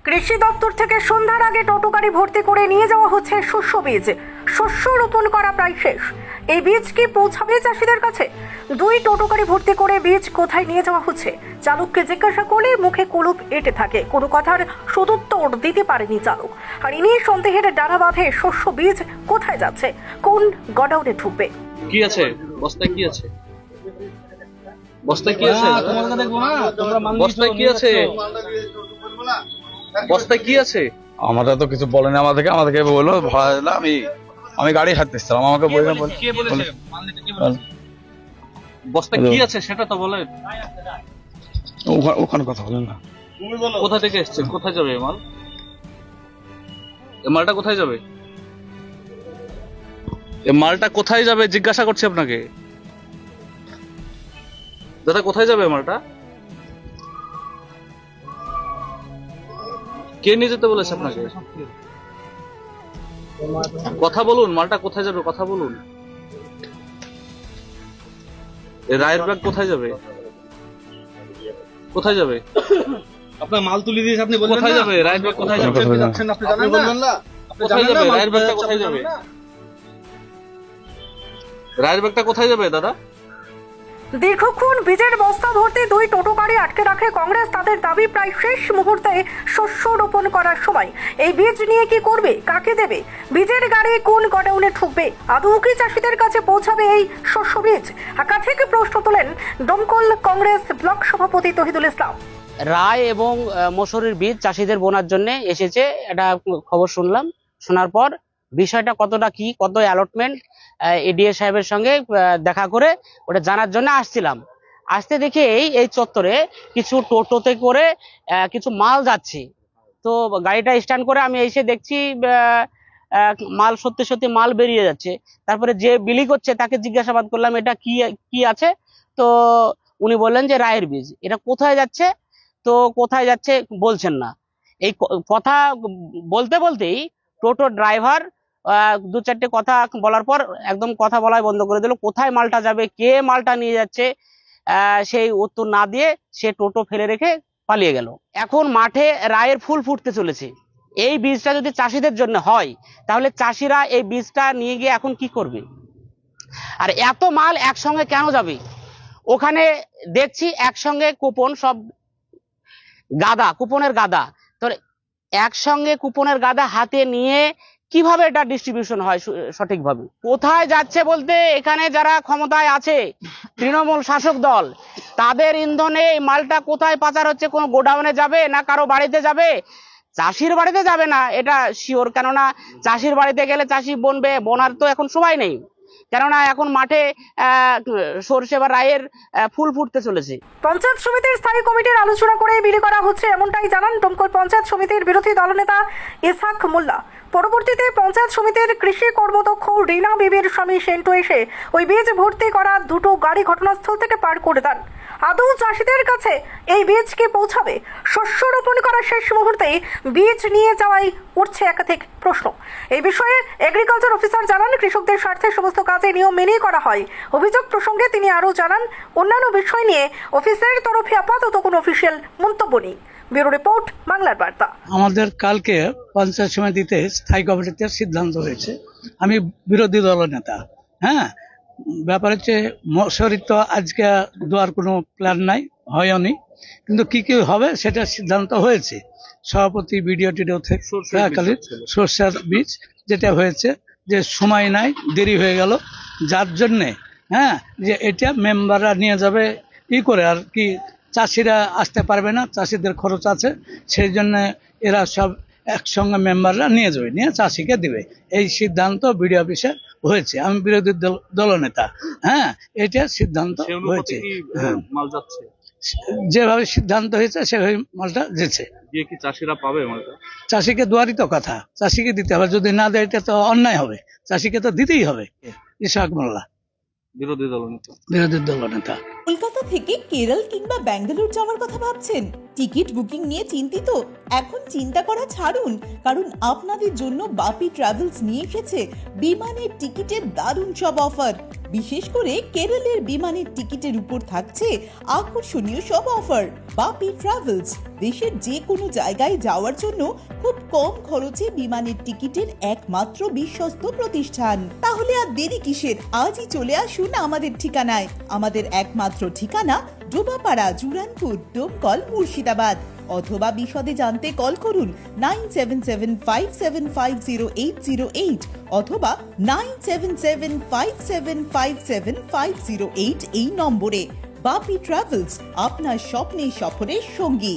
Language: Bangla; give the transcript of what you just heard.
কৃষি দপ্তর থেকে সন্ধ্যার আগে টোটো গাড়ি ভর্তি করে নিয়ে যাওয়া হচ্ছে শস্য বীজ। শস্য রোপণ করা প্রায় শেষ। এই বীজ কি পৌঁছাবে চাষিদের কাছে? দুই টোটো গাড়ি ভর্তি করে বীজ কোথায় নিয়ে যাওয়া হচ্ছে? চালককে জিজ্ঞাসা করলে মুখে কুলুপ এঁটে থাকে, কোনো কথার সদুত্তর দিতে পারেনি চালক। আর ইনি সন্দেহের ডানা বাঁধে শস্য বীজ কোথায় যাচ্ছে, কোন গডাউনে ঢুকবে। কি আছে বস্তায়? কি আছে বস্তায়? কি আছে বস্তায়? কি আছে বস্তায়? কি আছে? আমাদের তো কিছু বলেনি, আমাদেরকে বললো ভয় না। আমি গাড়ি হাঁটতেছিলাম, আমাকে বলে কে বলেছে বস্তায় কি আছে সেটা তো বলেন। ওখানে কথা বলেন না। কোথা থেকে এসছে? কোথায় যাবে মাল? এই মালটা কোথায় যাবে? এই মালটা কোথায় যাবে জিজ্ঞাসা করছি আপনাকে। দাদা কোথায় যাবে মালটা? কে নিয়ে যেতে বলেছে আপনাকে? কথা বলুন, মালটা কোথায় যাবে কথা বলুন। এই রায়ের ব্যাগ কোথায় যাবে? কোথায় যাবে? আপনার মাল তুলে দিয়েছে, আপনি বলবেন কোথায় না? যাবে রায়ের ব্যাগ? কোথায় যাবে? আপনি যাচ্ছেন, আপনি জানেন না? কোথায় যাবে রায়ের ব্যাগটা? কোথায় যাবে রায়ের ব্যাগটা? কোথায় যাবে দাদা? দীর্ঘক্ষণ বীজের বস্তা ভর্তি দুই টোটো গাড়ি আটকে রাখে কংগ্রেস। তাদের দাবি প্রায় শেষ মুহূর্তে শস্য রোপণ করার সময় এই বীজ নিয়ে কি করবে, কাকে দেবে, বীজের গাড়ি কোন গডাউনে ঠুকবে, আদৌ কি চাষিদের কাছে পৌঁছাবে এই শস্য বীজ? একাধিক প্রশ্ন তোলেন দমকল কংগ্রেস ব্লক সভাপতি তহিদুল ইসলাম। রায় এবং মসুরির বীজ চাষিদের বোনার জন্য এসেছে, এটা খবর শুনলাম। শোনার পর বিষয়টা কতটা কি, কত অ্যালটমেন্ট, এডিএ সাহেবের সঙ্গে দেখা করে ওটা জানার জন্য আসছিলাম। আসতে দেখি এই চত্বরে কিছু টোটোতে করে কিছু মাল যাচ্ছে। তো গাড়িটা স্ট্যান্ড করে আমি এসে দেখছি মাল সত্যি সত্যি মাল বেরিয়ে যাচ্ছে। তারপরে যে বিলি করছে তাকে জিজ্ঞাসাবাদ করলাম এটা কি কি আছে। তো উনি বললেন যে রায়ের বীজ। এটা কোথায় যাচ্ছে? তো কোথায় যাচ্ছে বলছেন না। এই কথা বলতে বলতেই টোটো ড্রাইভার দু চারটে কথা বলার পর একদম কথা বলাই বন্ধ করে দিল। কোথায় মালটা যাবে, কে মালটা নিয়ে যাচ্ছে সেই উত্তর না দিয়ে সে টোটো ফেলে রেখে পালিয়ে গেল। এখন মাঠে রায়ের ফুল ফুটতে চলেছে। এই বীজটা যদি চাষিদের জন্য হয় তাহলে চাষিরা এই বীজটা নিয়ে গিয়ে এখন কি করবে? আর এত মাল একসঙ্গে কেন যাবে? ওখানে দেখছি একসঙ্গে কুপন, সব গাদা, কুপনের গাদা। তো একসঙ্গে কুপনের গাদা হাতে নিয়ে কিভাবে এটা ডিস্ট্রিবিউশন হয় সঠিকভাবে? কোথায় যাচ্ছে বলতে এখানে যারা ক্ষমতায় আছে, তৃণমূল শাসক দল, তাদের ইন্ধনে এই মালটা কোথায় পাচার হচ্ছে? কোন গোডাউনে যাবে না কারো বাড়িতে যাবে? চাষির বাড়িতে যাবে না এটা শিওর, কেননা চাষির বাড়িতে গেলে চাষি বনবে, বোনার তো এখন সময় নেই, কেননা এখন মাঠে সরষে বা রায়ের ফুল ফুটতে চলেছে। পঞ্চায়েত সমিতির স্থায়ী কমিটির আলোচনা করে বিলি করা হচ্ছে, এমনটাই জানান দমকল পঞ্চায়েত সমিতির বিরোধী দলনেতা ইসহাক মোল্লা। পরবর্তীতে পঞ্চায়েত সমিতির কৃষি কর্মদক্ষ রিনা বিবির স্বামী সেন্টু এসে ওই বীজ ভর্তি করা দুটো গাড়ি ঘটনাস্থল থেকে পার করে দেন। আদৌ চাষিদের কাছে এই বীজ কি পৌঁছাবে? শস্য রোপণ করার শেষ মুহূর্তে বীজ নিয়ে যাওয়াই উঠছে একাধিক প্রশ্ন। এই বিষয়ে এগ্রিকালচার অফিসার জানান কৃষকদের স্বার্থে সমস্ত কাজে নিয়ম মেনেই করা হয়। অভিযোগ প্রসঙ্গে তিনি আরও জানান অন্যান্য বিষয় নিয়ে অফিসের তরফে আপাতত কোনো অফিসিয়াল মন্তব্য নেই। ব্যুরো রিপোর্ট, বাংলার বার্তা। আমাদের কালকে পঞ্চায়েত সমিতিতে স্থায়ী কমিটিতে সিদ্ধান্ত হয়েছে, আমি বিরোধী দলনেতা। হ্যাঁ, ব্যাপার হচ্ছে মশারির তো আজকে দেওয়ার কোনো প্ল্যান নাই, হয়নি, কিন্তু কি কি হবে সেটা সিদ্ধান্ত হয়েছে। সভাপতি ভিডিও টিডিও থেকে সর্ষের বীজ যেটা হয়েছে, যে সময় নাই, দেরি হয়ে গেল, যার জন্যে হ্যাঁ যে এটা মেম্বাররা নিয়ে যাবে ই করে, আর কি চাষিরা আসতে পারবে না, চাষিদের খরচ আছে, সেই জন্য এরা সব একসঙ্গে মেম্বাররা নিয়ে যাবে, নিয়ে চাষিকে দিবে। এই সিদ্ধান্ত বিডিও অফিসে হয়েছে। আমি বিরোধী দলনেতা। হ্যাঁ, এটা সিদ্ধান্ত হয়েছে। যেভাবে সিদ্ধান্ত হয়েছে সেভাবে মালটা যেছে। কি চাষিরা পাবে মালটা? চাষিকে দেওয়ারই তো কথা, চাষিকে দিতে হবে। যদি না দেয় এটা তো অন্যায় হবে, চাষিকে তো দিতেই হবে। ইসহাক মোল্লা, বিরোধী দলনেতা। বিরোধী দলনেতা। কলকাতা থেকে কেরল কিংবা ব্যাঙ্গালোর যাওয়ার কথা ভাবছেন? টিকিট বুকিং নিয়ে চিন্তিত? এখন চিন্তা করা ছাড়ুন, কারণ আপনাদের জন্য বাপি ট্রাভেলস নিয়ে এসেছে বিমানের টিকিটের দারুণ সব অফার। বিশেষ করে কেরলের বিমানের টিকিটের উপর থাকছে আকর্ষণীয় সব অফার। বাপি ট্রাভেলস দেশের যে কোনো জায়গায় যাওয়ার জন্য খুব কম খরচে বিমানের টিকিটের একমাত্র বিশ্বস্ত প্রতিষ্ঠান। তাহলে আর দেরি কিসের? আজই চলে আসুন আমাদের ঠিকানায়। আমাদের একমাত্র ঠিকানা ডোবাপাড়া, জুরানপুর, ডোমকল, মুর্শিদাবাদ। অথবা বিশদে জানতে কল করুন 9775750808 অথবা 9775757508 এই নম্বরে। বাপি ট্রাভেলস, আপনার স্বপ্নের সফরের সঙ্গী।